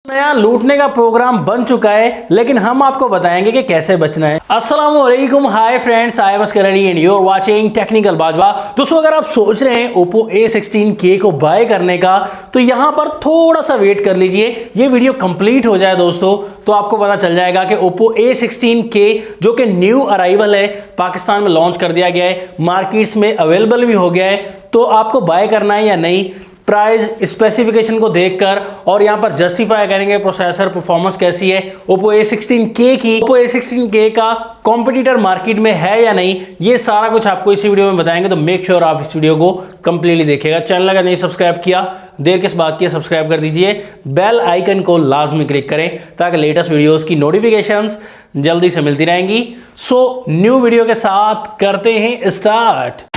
नया लूटने का प्रोग्राम बन चुका है, लेकिन हम आपको बताएंगे कि कैसे बचना है। अस्सलामुअलैकुम, hi friends, I am Askarni and you are watching technical Bajwa. दोस्तों, अगर आप सोच रहे हैं Oppo A16K को बाय करने का, तो यहां पर थोड़ा सा वेट कर लीजिए। ये वीडियो कंप्लीट हो जाए दोस्तों, तो आपको पता चल जाएगा कि Oppo A16K जो कि न्यू अराइवल है, पाकिस्तान में लॉन्च कर दिया गया है, मार्केट्स में अवेलेबल भी हो गया है, तो आपको बाय करना है या नहीं। प्राइस स्पेसिफिकेशन को देखकर और यहां पर जस्टिफाई करेंगे प्रोसेसर परफॉर्मेंस कैसी है Oppo A16K की। Oppo A16K का कॉम्पिटिटर मार्केट में है या नहीं, ये सारा कुछ आपको इस वीडियो में बताएंगे। तो मेक श्योर आप इस वीडियो को कंप्लीटली देखिएगा। चैनल अगर नहीं सब्सक्राइब किया, देर किस बात की, सब्सक्राइब कर दीजिए। बेल आइकन को लाजमी क्लिक करें ताकि लेटेस्ट वीडियोस की नोटिफिकेशंस जल्दी से मिलती रहेंगी। सो न्यू वीडियो के साथ करते हैं स्टार्ट।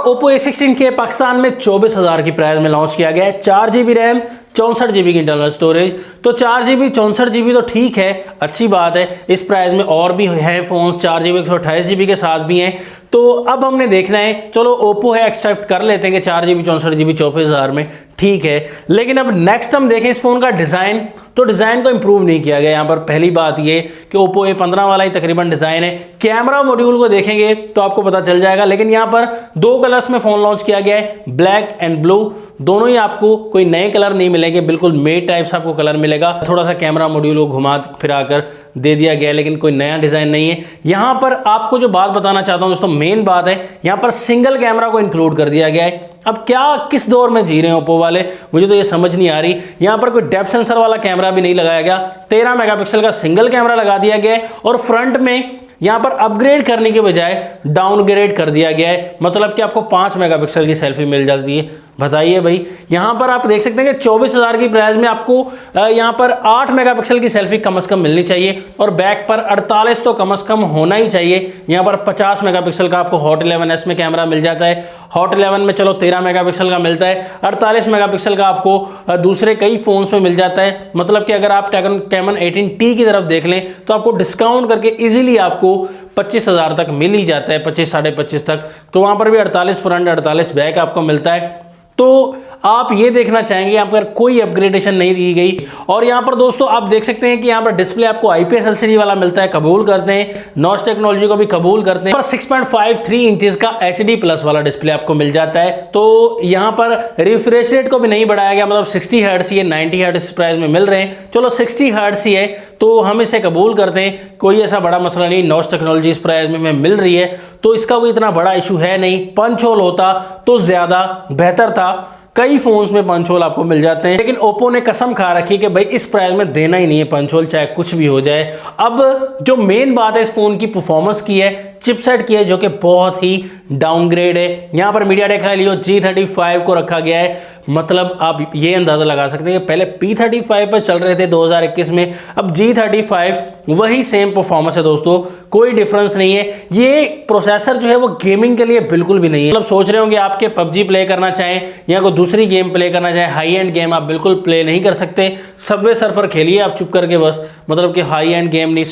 Oppo A16K पाकिस्तान में 24,000 की प्राइस में लॉन्च किया गया है। 4GB रैम, 64GB की इंटरनल स्टोरेज। तो 4GB 64GB तो ठीक है, अच्छी बात है। इस प्राइस में और भी है फोन्स 4GB 128GB के साथ भी हैं। तो अब हमने देखना है, चलो Oppo है, एक्सेप्ट कर लेते हैं कि 4GB 64GB 24,000 में ठीक है। लेकिन अब नेक्स्ट हम देखें इस फोन का डिजाइन, तो डिजाइन को इंप्रूव नहीं किया गया। यहाँ पर पहली बात ये कि Oppo A15 वाला ही तकरीबन डिजाइन है। कैमरा मॉड्यूल को देखेंगे तो आपको पता चल जाएगा, लेकिन यहाँ पर दो कलर्स में फोन लॉन्च किया गया है, ब्लैक एंड ब्लू। दोनों ही आपको कोई नए कलर नहीं मिलेंगे, बिल्कुल मेट टाइप से आपको कलर मिलेगा। थोड़ा सा कैमरा मॉड्यूल को घुमा फिरा कर दे दिया गया है, लेकिन कोई नया डिजाइन नहीं है। यहां पर आपको जो बात बताना चाहता हूं दोस्तों, मेन बात है, यहां पर सिंगल कैमरा को इंक्लूड कर दिया गया है। अब क्या किस दौर में जी रहे हैं Oppo वाले, मुझे तो ये समझ नहीं आ रही। यहां पर कोई डेप्थ सेंसर वाला कैमरा भी नहीं लगाया गया, 13 मेगापिक्सल का सिंगल कैमरा लगा दिया गया है। और फ्रंट में यहां पर अपग्रेड करने के बजाय डाउनग्रेड कर दिया गया है, मतलब कि आपको 5 मेगापिक्सल की सेल्फी मिल जाती है। बताइए भाई, यहां पर आप देख सकते हैं कि 24,000 की प्राइस में आपको यहां पर 8 मेगापिक्सल की सेल्फी कम से कम मिलनी चाहिए, और बैक पर 48 तो कम से कम होना ही चाहिए। यहां पर 50 मेगापिक्सल का आपको Hot 11s में कैमरा मिल जाता है। Hot 11 में चलो 13 मेगापिक्सल का मिलता है, 48 मेगापिक्सल का आपको दूसरे कई फोन्स में मिल जाता है। मतलब कि अगर आप कैमन 18T की तरफ देख लें तो आपको डिस्काउंट करके इजीली आपको 25,000 तक मिल ही जाता है, 25 साढ़े 25 तक। तो वहां पर भी 48 फ्रंट 48 बैक आपको मिलता है। तो आप ये देखना चाहेंगे यहाँ पर कोई अपग्रेडेशन नहीं दी गई। और यहाँ पर दोस्तों आप देख सकते हैं कि यहाँ पर डिस्प्ले आपको IPS LCD वाला मिलता है, कबूल करते हैं। नॉच टेक्नोलॉजी को भी कबूल करते हैं। पर 6.53 इंचेस का HD प्लस वाला डिस्प्ले आपको मिल जाता है। तो यहाँ पर रिफ्रेश रेट को भी नहीं बढ़ाया गया, मतलब 60 हर्ट्ज ही है, 90 हर्ट्ज प्राइस में मिल रहे हैं। चलो 60 हर्ट्ज ही है तो हम इसे कबूल करते हैं, कोई ऐसा बड़ा मसला नहीं। नॉच टेक्नोलॉजी इस प्राइस में मिल रही है तो इसका कोई इतना बड़ा इशू है नहीं। पंच होल होता तो ज्यादा बेहतर था, कई फोन्स में पंच होल आपको मिल जाते हैं, लेकिन Oppo ने कसम खा रखी कि भाई इस प्राइस में देना ही नहीं है पंच होल, चाहे कुछ भी हो जाए। अब जो मेन बात है इस फोन की परफॉर्मेंस की है, चिपसेट की है, जो कि बहुत ही डाउनग्रेड है। यहां पर MediaTek Helio G35 को रखा गया है। मतलब आप ये अंदाजा लगा सकते हैं कि पहले P35 पर चल रहे थे 2021 में, अब G35 वही सेम परफॉर्मेंस है दोस्तों, कोई डिफरेंस नहीं है। ये प्रोसेसर जो है वो गेमिंग के लिए बिल्कुल भी नहीं है। मतलब सोच रहे होंगे आपके PUBG प्ले करना चाहें या कोई दूसरी गेम प्ले करना चाहें, हाई एंड गेम आप बिल्कुल प्ले नहीं कर सकते। सबवे सर्फर खेलिए आप चुप करके बस, मतलब कि हाई एंड गेम नहीं,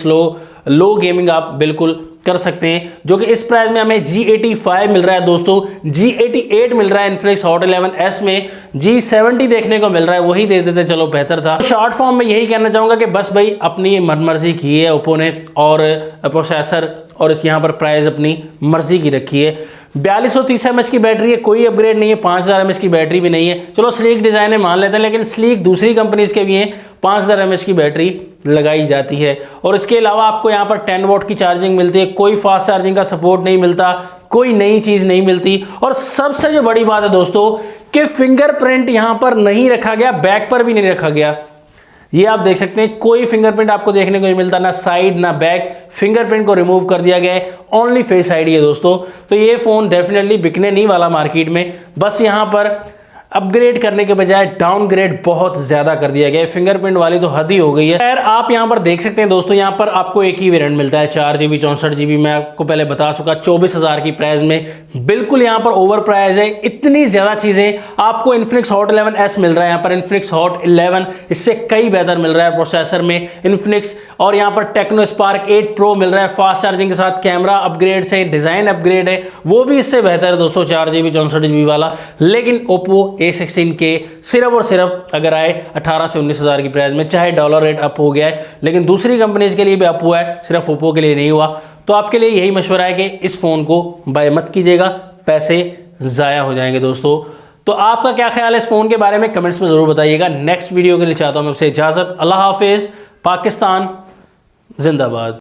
लो गेमिंग आप बिल्कुल कर सकते हैं। जो कि इस प्राइस में हमें G85 मिल रहा है दोस्तों, G88 मिल रहा है इनफिनिक्स Hot 11s में, G70 देखने को मिल रहा है, वही दे देते चलो बेहतर था। शॉर्ट फॉर्म में यही कहना चाहूंगा कि बस भाई अपनी मनमर्जी की है Oppo ने, और प्रोसेसर और इसकी यहाँ पर प्राइस अपनी मर्जी की रखी है। 4230 mAh की बैटरी है, कोई अपग्रेड नहीं है। 5000 mAh की बैटरी भी नहीं है, चलो स्लीक डिजाइन है मान लेते हैं, लेकिन स्लीक दूसरी कंपनीज के भी हैं। 5000 mAh की बैटरी लगाई जाती है। और इसके अलावा आपको यहाँ पर 10 वॉट की चार्जिंग मिलती है, कोई फास्ट चार्जिंग का सपोर्ट नहीं मिलता, कोई नई चीज नहीं मिलती। और सबसे जो बड़ी बात है दोस्तों कि फिंगरप्रिंट यहाँ पर नहीं रखा गया, बैक पर भी नहीं रखा गया। ये आप देख सकते हैं, कोई फिंगरप्रिंट आपको देखने को नहीं मिलता, ना साइड ना बैक, फिंगरप्रिंट को रिमूव कर दिया गया है, ओनली फेस आईडी है दोस्तों। तो ये फोन डेफिनेटली बिकने नहीं वाला मार्केट में। बस यहाँ पर अपग्रेड करने के बजाय डाउनग्रेड बहुत ज्यादा कर दिया गया है। फिंगरप्रिंट वाली तो हद ही हो गई है। खैर आप यहां पर देख सकते हैं दोस्तों, यहां पर आपको एक ही वेरिएंट मिलता है 4GB 64GB। मैं आपको पहले बता चुका 24,000 की प्राइस में, बिल्कुल यहां पर ओवर प्राइस है। इतनी ज्यादा चीजें आपको इन्फिनिक्स हॉट 11S मिल रहा है, यहां पर इन्फिनिक्स हॉट 11 इससे कई बेहतर मिल रहा है प्रोसेसर में इन्फिनिक्स, और यहां पर टेक्नो स्पार्क 8 प्रो मिल रहा है फास्ट चार्जिंग के साथ, कैमरा अपग्रेड से, डिजाइन अपग्रेड है वो भी इससे बेहतर है दोस्तों 4GB 64GB वाला। लेकिन ओप्पो A16 सिर्फ और सिर्फ अगर आए 18 से 19,000 की प्राइस में, चाहे डॉलर रेट अप हो गया है लेकिन दूसरी कंपनीज के लिए भी अप हुआ है, सिर्फ ओप्पो के लिए नहीं हुआ। तो आपके लिए यही मशवरा है कि इस फोन को बाय मत कीजिएगा, पैसे जाया हो जाएंगे दोस्तों। तो आपका क्या ख्याल है इस फोन के बारे में, कमेंट्स में जरूर बताइएगा। नेक्स्ट वीडियो के लिए चाहता हूं मैं आपसे इजाजत। अल्लाह हाफिज, पाकिस्तान जिंदाबाद।